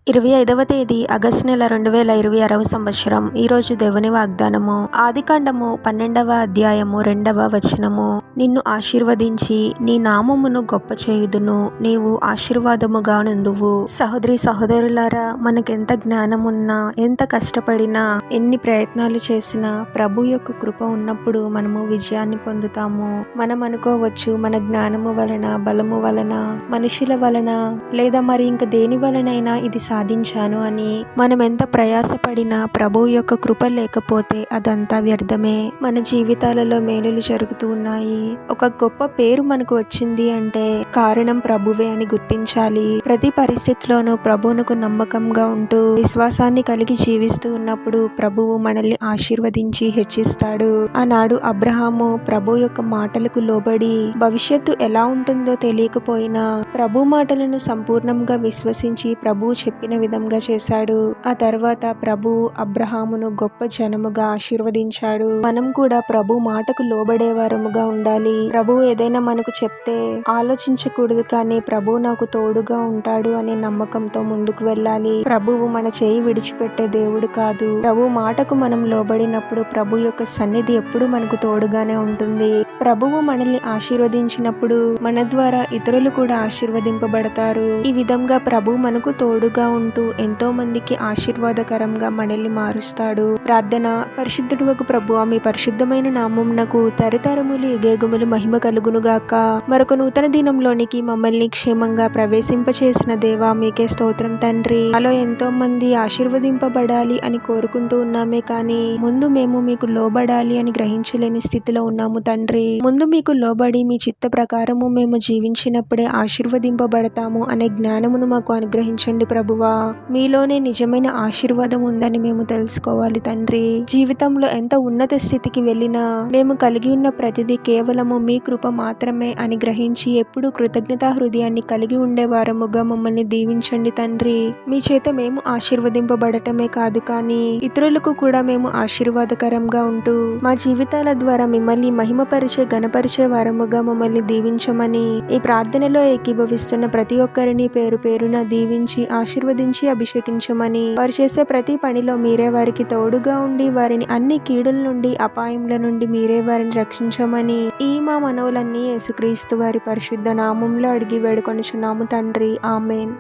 25వ తేదీ ఆగస్టు నెల 2026వ సంవత్సరం. ఈరోజు దేవుని వాగ్దానము. ఆదికాండము 12వ అధ్యాయము 2వ వచనము. నిన్ను ఆశీర్వదించి నీ నామమును గొప్ప చేయుదును, నీవు ఆశీర్వాదముగా నుందువు. సహోదరి సహోదరులారా, మనకెంత జ్ఞానమున్నా, ఎంత కష్టపడినా, ఎన్ని ప్రయత్నాలు చేసినా ప్రభు యొక్క కృప ఉన్నప్పుడు మనము విజయాన్ని పొందుతాము. మనం అనుకోవచ్చు, మన జ్ఞానము వలన, బలము వలన, మనుషుల వలన, లేదా మరి ఇంక దేని వలనైనా ఇది సాధించాను అని. మనం ఎంత ప్రయాసపడినా ప్రభు యొక్క కృప లేకపోతే అదంతా వ్యర్థమే. మన జీవితాలలో మేలులు జరుగుతూ ఉన్నాయి. ఒక గొప్ప పేరు మనకు వచ్చింది అంటే కారణం ప్రభువే అని గుర్తించాలి. ప్రతి పరిస్థితిలోనూ ప్రభువునకు నమ్మకంగా ఉంటూ విశ్వాసాన్ని కలిగి జీవిస్తూ ఉన్నప్పుడు ప్రభువు మనల్ని ఆశీర్వదించి హెచ్చిస్తాడు. ఆనాడు అబ్రహాము ప్రభు యొక్క మాటలకు లోబడి భవిష్యత్తు ఎలా ఉంటుందో తెలియకపోయినా ప్రభు మాటలను సంపూర్ణంగా విశ్వసించి ప్రభు చెప్పిన విధంగా చేశాడు. ఆ తర్వాత ప్రభు అబ్రహామును గొప్ప జనముగా ఆశీర్వదించాడు. మనం కూడా ప్రభు మాటకు లోబడే వారముగా ఉండాలి. ప్రభు ఏదైనా మనకు చెప్తే ఆలోచించకూడదు, కానీ ప్రభు నాకు తోడుగా ఉంటాడు అనే నమ్మకంతో ముందుకు వెళ్ళాలి. ప్రభువు మన చేయి విడిచిపెట్టే దేవుడు కాదు. ప్రభు మాటకు మనం లోబడినప్పుడు ప్రభు యొక్క సన్నిధి ఎప్పుడు మనకు తోడుగానే ఉంటుంది. ప్రభువు మనల్ని ఆశీర్వదించినప్పుడు మన ద్వారా ఇతరులు కూడా ఆశీర్వదింపబడతారు. ఈ విధంగా ప్రభు మనకు తోడుగా ఉంటూ ఎంతో మందికి ఆశీర్వాదకరంగా మనల్ని మారుస్తాడు. ప్రార్థన. పరిశుద్ధుడవగు ప్రభువా, మీ పరిశుద్ధమైన నామమునకు తరతరములు యుగయుగములు మహిమ కలుగునుగాక. మరొక నూతన దినంలోనికి మమ్మల్ని క్షేమంగా ప్రవేశింపచేసిన దేవా, మీకే స్తోత్రం తండ్రి. అలా ఎంతో మంది ఆశీర్వదింపబడాలి అని కోరుకుంటూ ఉన్నామే, కానీ ముందు మేము మీకు లోబడాలి అని గ్రహించలేని స్థితిలో ఉన్నాము తండ్రి. ముందు మీకు లోబడి మీ చిత్త ప్రకారము మేము జీవించినప్పుడే ఆశీర్వదింపబడతాము అనే జ్ఞానమును మాకు అనుగ్రహించండి ప్రభువా. మీలోనే నిజమైన ఆశీర్వాదం ఉందని మేము తెలుసుకోవాలి తండ్రి. జీవితంలో ఎంత ఉన్నత స్థితికి వెళ్ళినా మేము కలిగి ఉన్న ప్రతిదీ కేవలము మీ కృప మాత్రమే అని గ్రహించి ఎప్పుడు కృతజ్ఞతా హృదయాన్ని కలిగి ఉండే వారముగా మమ్మల్ని దీవించండి తండ్రి. మీ చేత మేము ఆశీర్వదింపబడటమే కాదు, కానీ ఇతరులకు కూడా మేము ఆశీర్వాదకరంగా ఉంటూ మా జీవితాల ద్వారా మిమ్మల్ని మహిమపరిచే గణపరిచే వారముగా మమ్మల్ని దీవించమని ఈ ప్రార్థనలో ఏకీభవిస్తున్న ప్రతి ఒక్కరిని పేరు పేరున దీవించి ఆశీర్వదించి అభిషేకించమని, వారు చేసే ప్రతి పనిలో మీరే వారికి తోడుగా ఉండి వారిని అన్ని కీడుల నుండి అపాయముల నుండి మీరే వారిని రక్షించమని ఈ మా మనవులన్నీ యేసుక్రీస్తు వారి పరిశుద్ధ నామంలో అడిగి వేడుకొనుచున్నాము తండ్రి. ఆమేన్.